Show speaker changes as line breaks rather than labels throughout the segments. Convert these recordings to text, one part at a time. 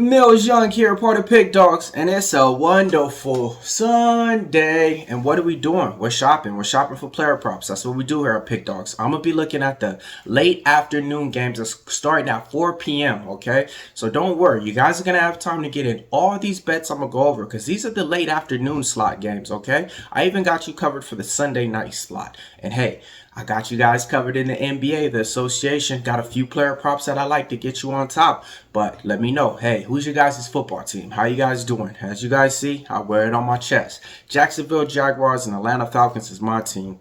Millz Young here, part of Pick Dawgz, and it's a wonderful Sunday. And what are we doing? We're shopping. We're shopping for player props. That's what we do here at Pick Dawgz. I'm going to be looking at the late afternoon games that's starting at 4 p.m., okay? So don't worry. You guys are going to have time to get in all these bets I'm going to go over because these are the late afternoon slot games, okay? I even got you covered for the Sunday night slot. And hey, I got you guys covered in the NBA, the association. Got a few player props that I like to get you on top. But let me know, hey, who's your guys' football team? How you guys doing? As you guys see, I wear it on my chest. Jacksonville Jaguars and Atlanta Falcons is my team.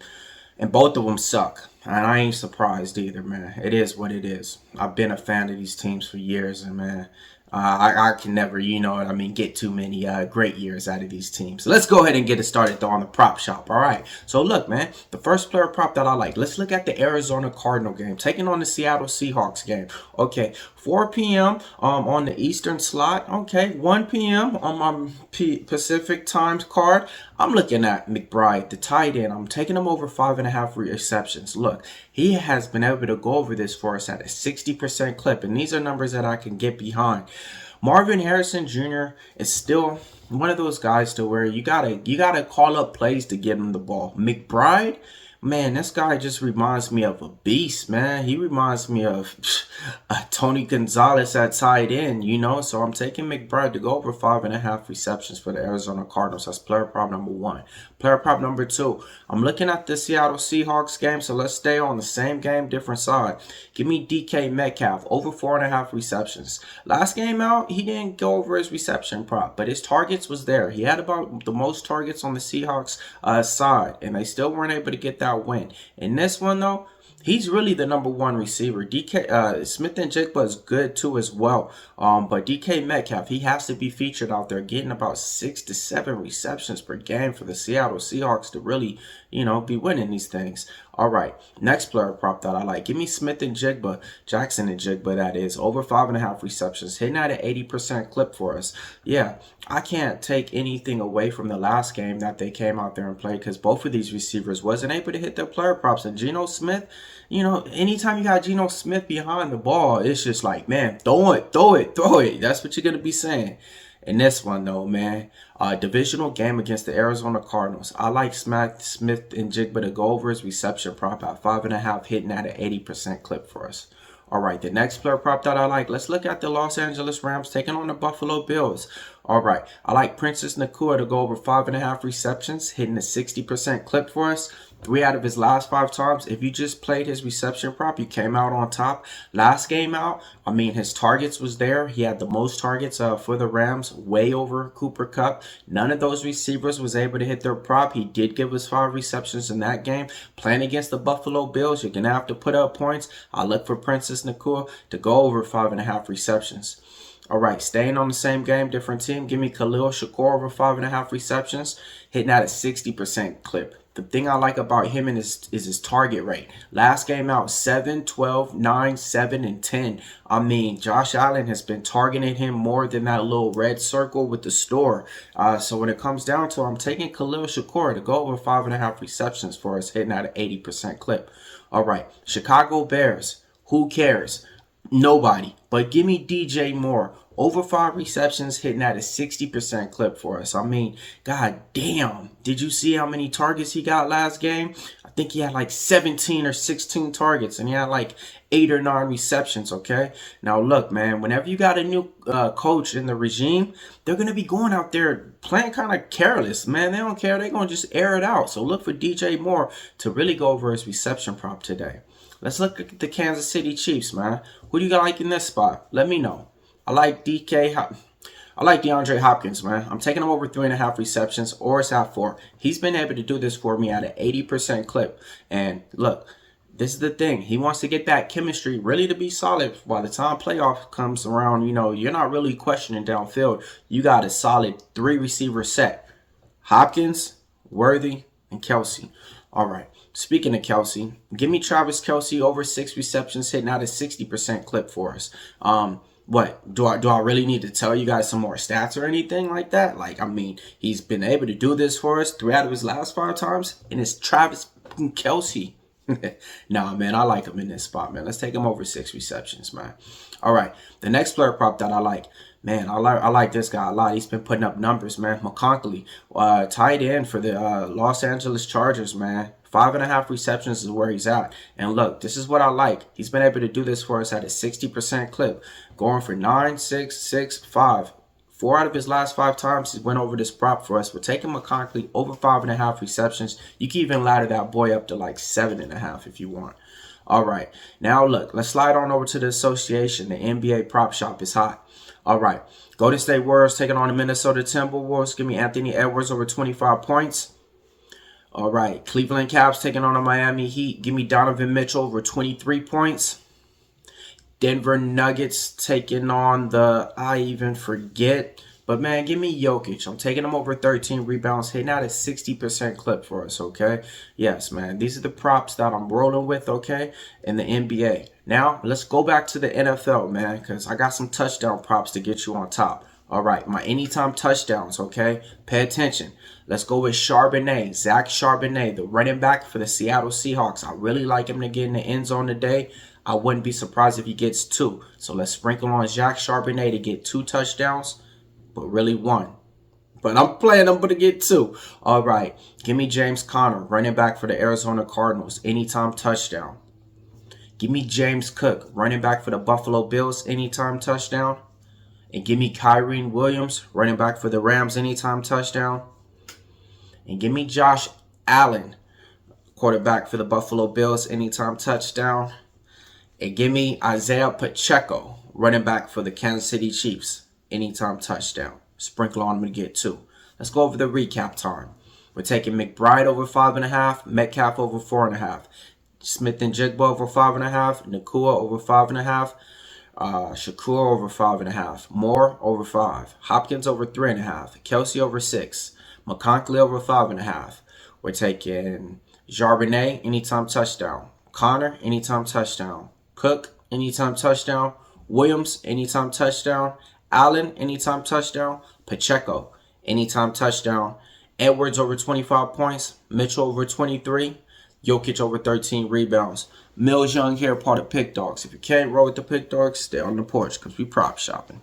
And both of them suck. And I ain't surprised either, man. It is what it is. I've been a fan of these teams for years, and man, I can never, you know what I mean, get too many great years out of these teams. So let's go ahead and get it started, though, on the prop shop. All right. So, look, man, the first player prop that I like, let's look at the Arizona Cardinal game, taking on the Seattle Seahawks game. Okay, 4 p.m. On the Eastern slot. Okay, 1 p.m. on my Pacific Times card. I'm looking at McBride, the tight end. I'm taking him over 5.5 receptions. Look, he has been able to go over this for us at a 60% clip, and these are numbers that I can get behind. Marvin Harrison Jr. is still one of those guys to where you gotta call up plays to get him the ball. McBride, man, this guy just reminds me of a beast, man. He reminds me of Tony Gonzalez at tight end, you know. So I'm taking McBride to go over 5.5 receptions for the Arizona Cardinals. That's player prop number one. Player prop number two, I'm looking at the Seattle Seahawks game, so let's stay on the same game, different side. Give me DK Metcalf, over 4.5 receptions. Last game out, he didn't go over his reception prop, but his targets was there. He had about the most targets on the Seahawks side, and they still weren't able to get that win. In this one, though, he's really the number one receiver. DK Smith-Njigba is good too as well. But DK Metcalf, he has to be featured out there, getting about 6 to 7 receptions per game for the Seattle Seahawks to really, you know, be winning these things. All right, next player prop that I like. Give me Smith-Njigba, Jackson-Njigba, that is, over 5.5 receptions, hitting at an 80% clip for us. Yeah, I can't take anything away from the last game that they came out there and played because both of these receivers wasn't able to hit their player props. And Geno Smith, you know, anytime you got Geno Smith behind the ball, it's just like, man, throw it, throw it, throw it. That's what you're going to be saying. In this one, though, man, divisional game against the Arizona Cardinals. I like Smith-Njigba to go over his reception prop at 5.5, hitting at an 80% clip for us. All right, the next player prop that I like, let's look at the Los Angeles Rams taking on the Buffalo Bills. All right, I like Princess Nacua to go over 5.5 receptions, hitting a 60% clip for us. 3 out of his last 5 times, if you just played his reception prop, you came out on top. Last game out, I mean, his targets was there. He had the most targets for the Rams, way over Cooper Kupp. None of those receivers was able to hit their prop. He did give us 5 receptions in that game. Playing against the Buffalo Bills, you're going to have to put up points. I look for Princess Nacua to go over 5.5 receptions. All right, staying on the same game, different team. Give me Khalil Shakur over 5.5 receptions, hitting at a 60% clip. The thing I like about him is his target rate. Last game out, 7, 12, 9, 7, and 10. I mean, Josh Allen has been targeting him more than that little red circle with the store. So when it comes down to it, I'm taking Khalil Shakur to go over 5.5 receptions for us, hitting at an 80% clip. All right, Chicago Bears. Who cares? Nobody. But give me DJ Moore. Over 5 receptions, hitting at a 60% clip for us. I mean, god damn. Did you see how many targets he got last game? I think he had like 17 or 16 targets, and he had like 8 or 9 receptions, okay? Now, look, man, whenever you got a new coach in the regime, they're going to be going out there playing kind of careless, man. They don't care. They're going to just air it out. So look for DJ Moore to really go over his reception prop today. Let's look at the Kansas City Chiefs, man. Who do you like in this spot? Let me know. I like DeAndre Hopkins, man. I'm taking him over 3.5 receptions, or it's at 4. He's been able to do this for me at an 80% clip. And look, this is the thing. He wants to get that chemistry really to be solid. By the time playoff comes around, you know, you're not really questioning downfield. You got a solid 3 receiver set. Hopkins, Worthy, and Kelsey. All right. Speaking of Kelsey, give me Travis Kelsey over 6 receptions, hitting out a 60% clip for us. What, do I really need to tell you guys some more stats or anything like that? Like, I mean, he's been able to do this for us 3 out of his last 5 times, and it's Travis Kelsey. Nah, man, I like him in this spot, man. Let's take him over 6 receptions, man. All right, the next player prop that I like, man, I like this guy a lot. He's been putting up numbers, man. McConkley, tight end for the Los Angeles Chargers, man. 5.5 receptions is where he's at. And look, this is what I like. He's been able to do this for us at a 60% clip, going for 9, 6, 6, 5. 4 out of his last 5 times he went over this prop for us. We're taking McConkley over 5.5 receptions. You can even ladder that boy up to like 7.5 if you want. All right, now look, let's slide on over to the association. The NBA prop shop is hot. All right, Golden State Warriors taking on the Minnesota Timberwolves. Give me Anthony Edwards over 25 points. All right, Cleveland Cavs taking on the Miami Heat. Give me Donovan Mitchell over 23 points. Denver Nuggets taking on the, I even forget. But, man, give me Jokic. I'm taking him over 13 rebounds, hitting out a 60% clip for us, okay? Yes, man. These are the props that I'm rolling with, okay, in the NBA. Now, let's go back to the NFL, man, because I got some touchdown props to get you on top. All right, my anytime touchdowns, okay? Pay attention. Let's go with Charbonnet, Zach Charbonnet, the running back for the Seattle Seahawks. I really like him to get in the end zone today. I wouldn't be surprised if he gets 2. So let's sprinkle on Zach Charbonnet to get 2 touchdowns, but really 1. But I'm playing him to get 2. All right, give me James Conner, running back for the Arizona Cardinals, anytime touchdown. Give me James Cook, running back for the Buffalo Bills, anytime touchdown. And give me Kyren Williams, running back for the Rams, anytime touchdown. And give me Josh Allen, quarterback for the Buffalo Bills, anytime touchdown. And give me Isaiah Pacheco, running back for the Kansas City Chiefs, anytime touchdown. Sprinkle on him to get 2. Let's go over the recap time. We're taking McBride over 5.5, Metcalf over 4.5, Smith and Jigba over 5.5, Nakua over 5.5, Shakur over 5.5, Moore over 5, Hopkins over 3.5, Kelsey over 6, McConkley over 5.5. We're taking Charbonnet, anytime touchdown, Connor, anytime touchdown, Cook, anytime touchdown, Williams, anytime touchdown, Allen, anytime touchdown, Pacheco, anytime touchdown, Edwards over 25 points, Mitchell over 23, Jokic over 13 rebounds. Millz Young here, part of Pick Dawgz. If you can't roll with the Pick Dawgz, stay on the porch because we prop shopping.